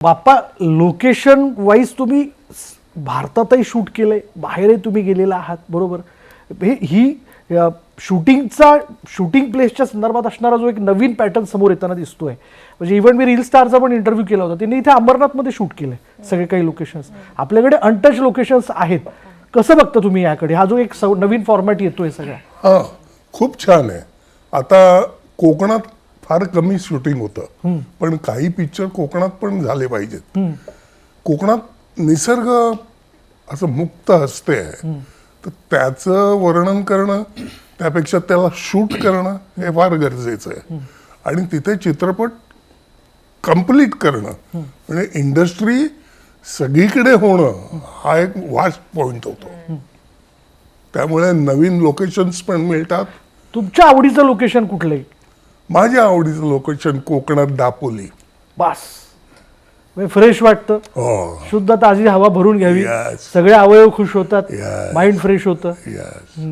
बाप्पा location wise तुम्ही भारतातही shoot केलंय, बाहेरही तुम्ही गेलेला आहात, बरोबर. ही शूटिंग प्लेसच्या संदर्भात असणारा जो एक नवीन पॅटर्न समोर येताना दिसतोय. म्हणजे इव्हन मी रील स्टारचा पण इंटरव्ह्यू केला होता, त्यांनी इथे अमरनाथमध्ये शूट केलंय सगळे काही लोकेशन्स. आपल्याकडे अनटच लोकेशन्स आहेत. कसं बघता तुम्ही याकडे? हा जो एक नवीन फॉर्मॅट येतोय सगळा. हा, खूप छान आहे. आता कोकणात फार कमी शूटिंग होतं, पण काही पिक्चर कोकणात पण झाले पाहिजेत. कोकणात निसर्ग असं मुक्त हस्ते आहे, तर त्याचं वर्णन करणं त्यापेक्षा त्याला शूट करणं हे फार गरजेचं आहे. आणि तिथे चित्रपट कंप्लीट करणं म्हणजे इंडस्ट्री सगळीकडे होणं हा एक वास्ट पॉइंट होतो. त्यामुळे नवीन लोकेशन्स पण मिळतात. तुमच्या आवडीचं लोकेशन कुठलंय? माझ्या आवडीचं लोकेशन कोकणात दापोली. बास, फ्रेश वाटतं, हो, शुद्ध ताजी हवा भरून घ्यावी, Yes. सगळे अवयव खुश होतात, Yes. माइंड फ्रेश होतं. यस.